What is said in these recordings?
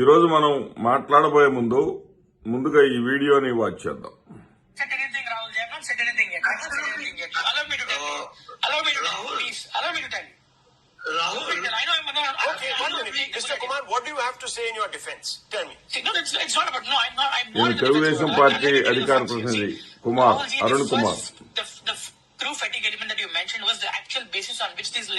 ఈరోజు మనం మాట్లాడబోయే ముందుగా ఈ వీడియోని వాచ్ చేద్దాం. నేను తెలుగుదేశం పార్టీ అధికార ప్రతినిధి Arun Kumar. Crew fatigue element that you mentioned was the actual basis on which these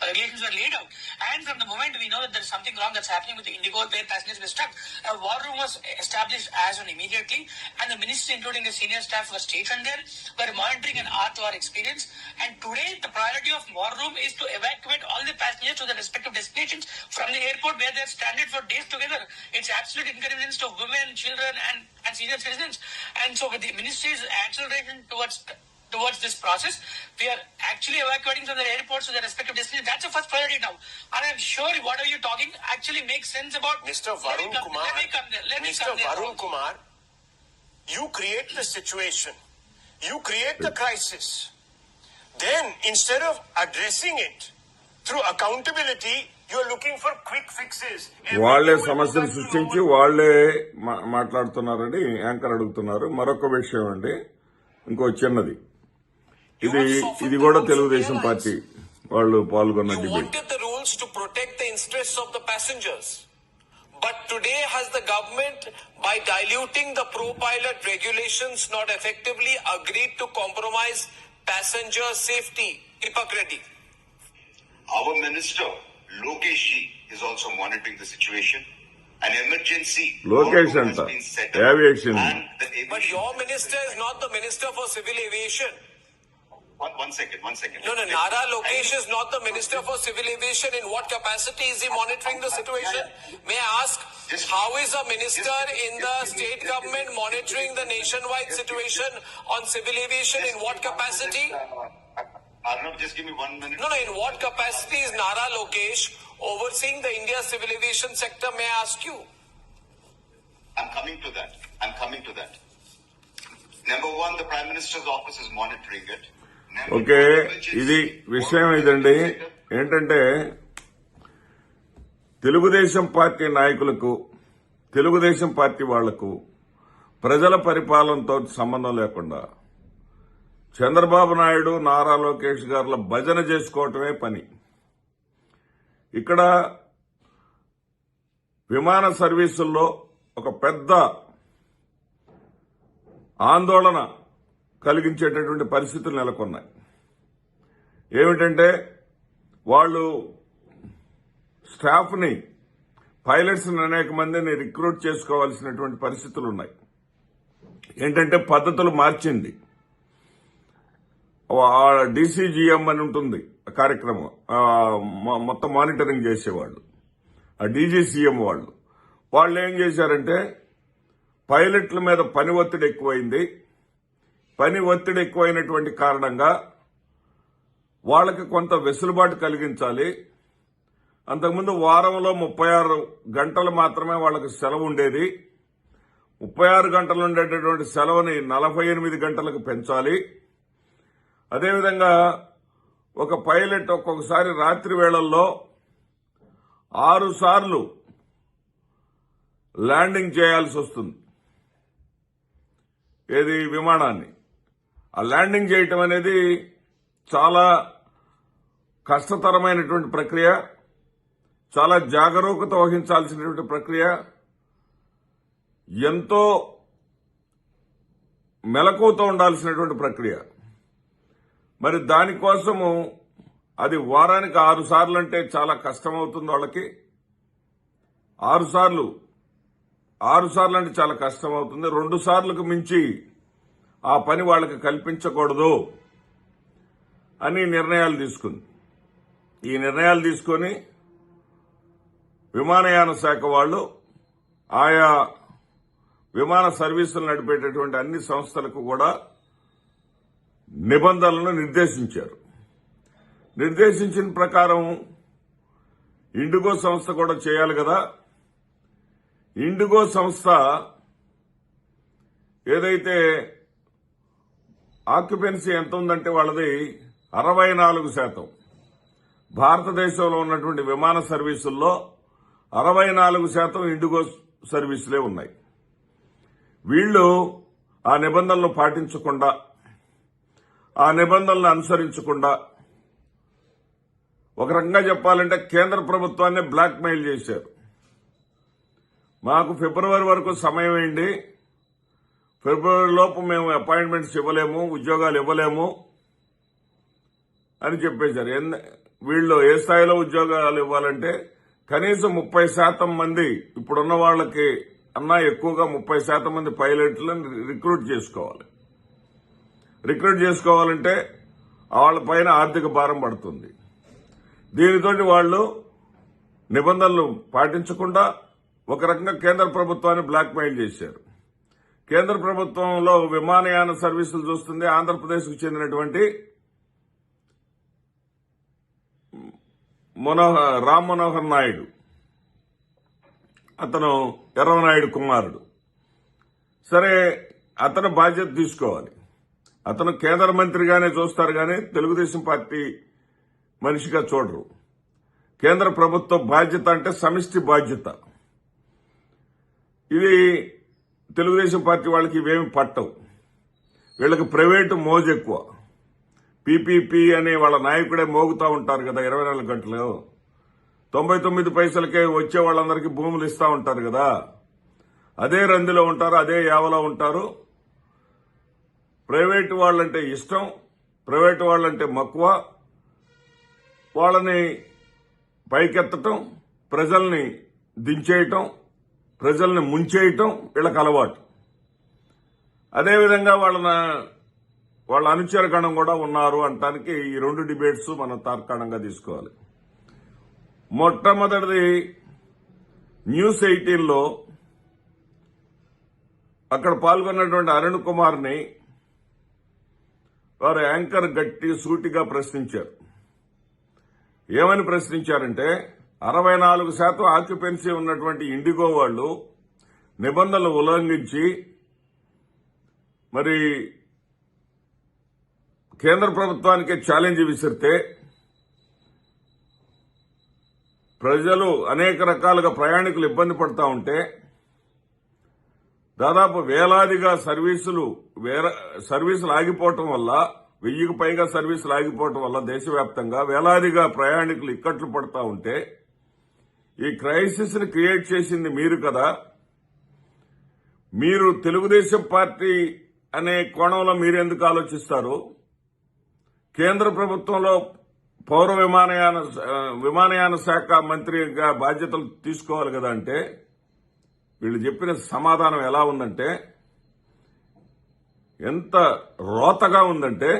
regulations were laid out. And from the moment we know that there is something wrong that's happening with the Indigo where passengers were stuck, a war room was established as on immediately, and the ministry, including the senior staff, was stationed there. Were monitoring an R2R experience. And today, the priority of war room is to evacuate all the passengers to their respective destinations from the airport where they're stranded for days together. It's absolute inconvenience to women, children, and senior citizens. And so, with the ministry's acceleration towards this process, we are actually evacuating from the airports to their respective destinations. That's the first priority now. And I'm sure whatever you're talking actually makes sense about... Mr. Varun Kumar, Mr. Varun Kumar, you create the situation. You create the crisis. Then, instead of addressing it through accountability, you're looking for quick fixes. వాళ్లే సమస్యలు సృష్టించి వాళ్లే మాట్లాడుతున్నారని anchor అడుగుతున్నారు. మరొక విషయం అండి, ఇంకో చిన్నది, ఇది కూడా తెలుగుదేశం పార్టీ వాళ్ళు పాల్గొన్న debate. You wanted the rules to protect the interests of the passengers, but today has the government, by diluting the pro-pilot regulations, not effectively agreed to compromise passenger safety. Hypocrisy. Our minister Lokesh is also monitoring the situation. An emergency location has been set up, aviation. But your minister is not the minister for civil aviation. One second. No, Nara Lokesh is not the minister for civil aviation. In what capacity is he monitoring the situation? May I ask, how is a minister in the state government monitoring the nationwide situation on civil aviation? In what capacity? Arnav, just give me 1 minute. No, in what capacity is Nara Lokesh overseeing the India civil aviation sector? May I ask you? I'm coming to that. Number one, the Prime Minister's office is monitoring it. Okay, ఇది విషయం ఇదండి. ఏంటంటే Telugu Desam party నాయకులకు, Telugu Desam party వాళ్లకు ప్రజల పరిపాలనతో సంబంధం లేకుండా చంద్రబాబు నాయుడు, నారా లోకేష్ గారుల భజన చేసుకోవటమే పని. ఇక్కడ విమాన సర్వీసుల్లో ఒక పెద్ద ఆందోళన కలిగించేటటువంటి పరిస్థితులు నెలకొన్నాయి. ఏమిటంటే వాళ్ళు స్టాఫ్ని, పైలట్స్ని అనేక మందిని రిక్రూట్ చేసుకోవాల్సినటువంటి పరిస్థితులు ఉన్నాయి. ఏంటంటే పద్ధతులు మార్చింది. డీసీజీఎం అని ఉంటుంది కార్యక్రమం, మొత్తం మానిటరింగ్ చేసేవాళ్ళు, ఆ డీజీసీఎం వాళ్ళు ఏం చేశారంటే పైలట్ల మీద పని ఒత్తిడి ఎక్కువైంది. పని ఒత్తిడి ఎక్కువైనటువంటి కారణంగా వాళ్ళకి కొంత వెసులుబాటు కలిగించాలి. అంతకుముందు వారంలో 36 గంటలు మాత్రమే వాళ్ళకి సెలవు ఉండేది. 36 గంటలు ఉండేటటువంటి సెలవుని 48 గంటలకు పెంచాలి. అదేవిధంగా ఒక పైలట్ ఒక్కొక్కసారి రాత్రి వేళల్లో 6 సార్లు ల్యాండింగ్ చేయాల్సి వస్తుంది. ఏది విమానాన్ని ఆ ల్యాండింగ్ చేయటం అనేది చాలా కష్టతరమైనటువంటి ప్రక్రియ, చాలా జాగరూకత వహించాల్సినటువంటి ప్రక్రియ, ఎంతో మెలకువతో ఉండాల్సినటువంటి ప్రక్రియ. మరి దానికోసము అది వారానికి 6 సార్లు అంటే చాలా కష్టమవుతుంది వాళ్ళకి. 6 సార్లు అంటే చాలా కష్టమవుతుంది. 2 సార్లకు మించి ఆ పని వాళ్ళకి కల్పించకూడదు అని నిర్ణయాలు తీసుకుంది. ఈ నిర్ణయాలు తీసుకొని విమానయాన శాఖ వాళ్ళు ఆయా విమాన సర్వీసులు నడిపేటటువంటి అన్ని సంస్థలకు కూడా నిబంధనలను నిర్దేశించారు. నిర్దేశించిన ప్రకారం ఇండిగో సంస్థ కూడా చేయాలి కదా. ఇండిగో సంస్థ ఏదైతే ఆక్యుపెన్సీ ఎంత ఉందంటే వాళ్ళది 64%. భారతదేశంలో ఉన్నటువంటి విమాన సర్వీసుల్లో 64% ఇండిగో సర్వీసులే ఉన్నాయి. వీళ్ళు ఆ నిబంధనలు పాటించకుండా, ఆ నిబంధనలను అనుసరించకుండా, ఒక రకంగా చెప్పాలంటే కేంద్ర ప్రభుత్వాన్ని బ్లాక్ మెయిల్ చేశారు. మాకు ఫిబ్రవరి వరకు సమయం అయింది, ఫిబ్రవరి లోపు మేము అపాయింట్మెంట్స్ ఇవ్వలేము, ఉద్యోగాలు ఇవ్వలేము అని చెప్పేశారు. వీళ్ళు ఏ స్థాయిలో ఉద్యోగాలు ఇవ్వాలంటే కనీసం 30% మంది, ఇప్పుడున్న వాళ్ళకి అన్నా ఎక్కువగా 30% మంది పైలట్లను రిక్రూట్ చేసుకోవాలి. రిక్రూట్ చేసుకోవాలంటే వాళ్ళ పైన ఆర్థిక భారం పడుతుంది. దీనితోటి వాళ్ళు నిబంధనలు పాటించకుండా ఒక రకంగా కేంద్ర ప్రభుత్వాన్ని బ్లాక్ మెయిల్ చేశారు. కేంద్ర ప్రభుత్వంలో విమానయాన సర్వీసులు చూస్తుంది ఆంధ్రప్రదేశ్కు చెందినటువంటి రామ్ మనోహర్ నాయుడు, అతను ఎర్రవనాయుడు కుమారుడు. సరే, అతను బాధ్యత తీసుకోవాలి. అతను కేంద్ర మంత్రిగానే చూస్తారు కానీ తెలుగుదేశం పార్టీ మనిషిగా చూడరు. కేంద్ర ప్రభుత్వ బాధ్యత అంటే సమిష్టి బాధ్యత. ఇది తెలుగుదేశం పార్టీ వాళ్ళకి ఇవేమి పట్టవు. వీళ్ళకి ప్రైవేటు మోజు ఎక్కువ. పీపీపీ అనే వాళ్ళ నాయకుడే మోగుతూ ఉంటారు కదా 24 గంటలు. 99 పైసలకే వచ్చే వాళ్ళందరికీ భూములు ఇస్తా ఉంటారు కదా. అదే రందిలో ఉంటారు, అదే యావలో ఉంటారు. ప్రైవేటు వాళ్ళంటే ఇష్టం, ప్రైవేటు వాళ్ళంటే మక్కువ. వాళ్ళని పైకెత్తటం, ప్రజల్ని దించేయటం, ప్రజల్ని ముంచేయటం వీళ్ళకి అలవాటు. అదేవిధంగా వాళ్ళ అనుచరగణం కూడా ఉన్నారు అంటానికి ఈ 2 డిబేట్స్ మనం తార్కాణంగా తీసుకోవాలి. మొట్టమొదటిది న్యూస్ 18లో అక్కడ పాల్గొన్నటువంటి అరుణ్ కుమార్ని వారు యాంకర్ గట్టి సూటిగా ప్రశ్నించారు. ఏమని ప్రశ్నించారంటే 64% ఆక్యుపెన్సీ ఉన్నటువంటి ఇండిగో వాళ్ళు నిబంధనలు ఉల్లంఘించి మరి కేంద్ర ప్రభుత్వానికి ఛాలెంజ్ విసిరితే ప్రజలు అనేక రకాలుగా ప్రయాణికులు ఇబ్బంది పడతా ఉంటే దాదాపు వేలాదిగా సర్వీసులు ఆగిపోవటం వల్ల 1000కు పైగా సర్వీసులు ఆగిపోవటం వల్ల దేశవ్యాప్తంగా వేలాదిగా ప్రయాణికులు ఇక్కట్లు పడతా ఉంటే ఈ క్రైసిస్ ని క్రియేట్ చేసింది మీరు కదా. మీరు తెలుగుదేశం పార్టీ అనే కోణంలో మీరెందుకు ఆలోచిస్తారు? కేంద్ర ప్రభుత్వంలో పౌర విమానయాన శాఖ మంత్రిగా బాధ్యతలు తీసుకోవాలి కదా అంటే వీళ్ళు చెప్పిన సమాధానం ఎలా ఉందంటే, ఎంత రోతగా ఉందంటే,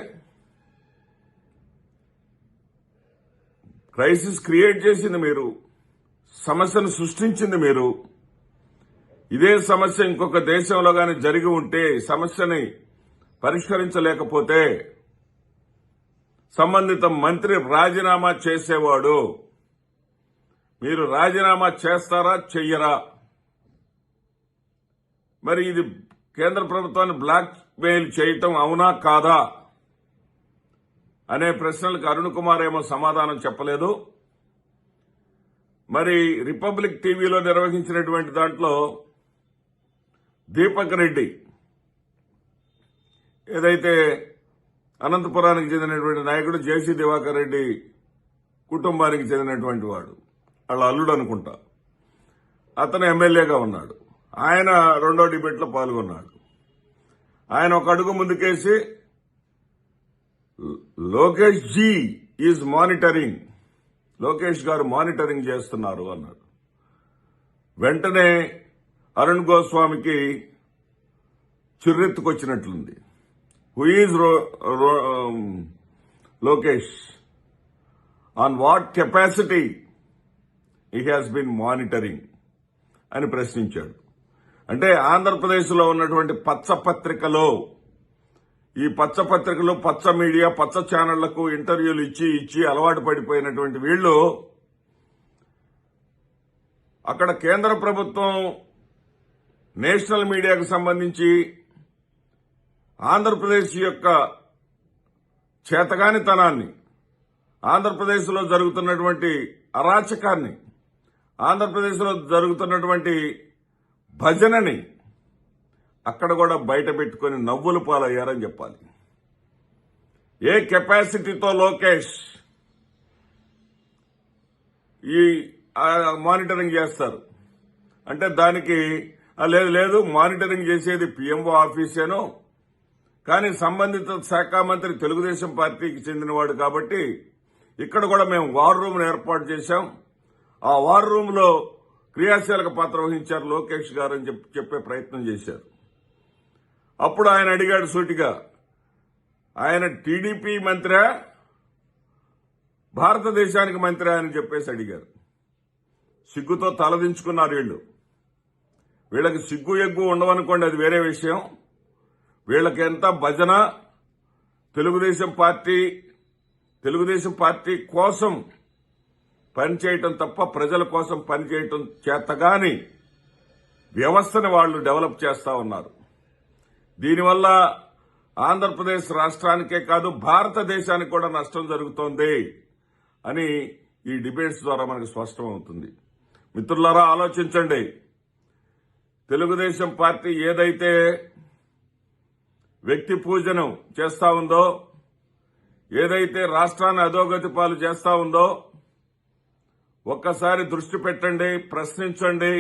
క్రైసిస్ క్రియేట్ చేసింది మీరు, సమస్యను సృష్టించింది మీరు. ఇదే సమస్య ఇంకొక దేశంలో గాని జరిగి ఉంటే సమస్యని పరిష్కరించలేకపోతే సంబంధిత మంత్రి రాజీనామా చేసేవాడు. మీరు రాజీనామా చేస్తారా చెయ్యరా? మరి ఇది కేంద్ర ప్రభుత్వాన్ని బ్లాక్ మెయిల్ చేయటం అవునా కాదా అనే ప్రశ్నలకు అరుణ్ కుమార్ ఏమో సమాధానం చెప్పలేదు. మరి రిపబ్లిక్ టీవీలో నిర్వహించినటువంటి దాంట్లో దీపక్ రెడ్డి ఏదైతే అనంతపురానికి చెందినటువంటి నాయకుడు జేసీ దివాకర్ రెడ్డి కుటుంబానికి చెందినటువంటి వాడు, వాళ్ళ అల్లుడు అనుకుంటా, అతను ఎమ్మెల్యేగా ఉన్నాడు. ఆయన 2వ డిబేట్లో పాల్గొన్నాడు. ఆయన ఒక అడుగు ముందుకేసి లోకేష్ జీ ఈజ్ మానిటరింగ్, లోకేష్ గారు మానిటరింగ్ చేస్తున్నారు అన్నాడు. వెంటనే అరుణ్ గోస్వామికి చిర్రెత్తుకొచ్చినట్లుంది. Who is Lokesh, on what capacity he has been monitoring అని ప్రశ్నించాడు. అంటే ఆంధ్రప్రదేశ్లో ఉన్నటువంటి పచ్చ పత్రికలో, ఈ పచ్చ పత్రికలు, పచ్చ మీడియా, పచ్చ ఛానళ్లకు ఇంటర్వ్యూలు ఇచ్చి అలవాటు పడిపోయినటువంటి వీళ్లు అక్కడ కేంద్ర ప్రభుత్వం నేషనల్ మీడియాకు సంబంధించి ఆంధ్రప్రదేశ్ యొక్క చేతగానితనాన్ని, ఆంధ్రప్రదేశ్లో జరుగుతున్నటువంటి అరాచకాన్ని, ఆంధ్రప్రదేశ్లో జరుగుతున్నటువంటి భజనని అక్కడ కూడా బయట పెట్టుకుని నవ్వులు పాలయ్యారని చెప్పాలి. ఏ కెపాసిటీతో లోకేష్ ఈ మానిటరింగ్ చేస్తారు అంటే దానికి లేదు మానిటరింగ్ చేసేది పిఎంఓ ఆఫీసేనో, కానీ సంబంధిత శాఖ మంత్రి తెలుగుదేశం పార్టీకి చెందినవాడు కాబట్టి ఇక్కడ కూడా మేము వార్ రూమ్ ఏర్పాటు చేశాం. ఆ వార్ రూమ్ లో క్రియాశీలక పాత్ర వహించారు లోకేష్ గారు అని చెప్పే ప్రయత్నం చేశారు. అప్పుడు ఆయన అడిగాడు సూటిగా, ఆయన టీడీపీ మంత్రా భారతదేశానికి మంత్రి అని చెప్పేసి అడిగారు. సిగ్గుతో తలదించుకున్నారు వీళ్ళకి సిగ్గు ఎగ్గు ఉండవనుకోండి, అది వేరే విషయం. వీళ్ళకి ఎంత భజన తెలుగుదేశం పార్టీ కోసం పనిచేయటం తప్ప ప్రజల కోసం పనిచేయటం చేతగాని వ్యవస్థని వాళ్ళు డెవలప్ చేస్తా ఉన్నారు. దీనివల్ల ఆంధ్రప్రదేశ్ రాష్ట్రానికే కాదు భారతదేశానికి కూడా నష్టం జరుగుతోంది అని ఈ డిబేట్స్ ద్వారా మనకు స్పష్టమవుతుంది. మిత్రులారా, ఆలోచించండి. తెలుగుదేశం పార్టీ ఏదైతే వ్యక్తి పూజను చేస్తా ఉందో, ఏదైతే రాష్ట్రాన్ని అధోగతి పాలు చేస్తా ఉందో, ఒక్కసారి దృష్టి పెట్టండి, ప్రశ్నించండి.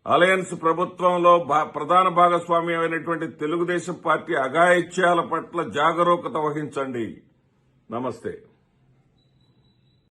అలయన్స్ ప్రభుత్వంలో ప్రధాన భాగస్వామి అయినటువంటి తెలుగుదేశం పార్టీ అఘాయిత్యాల పట్ల జాగరూకత వహించండి. నమస్తే.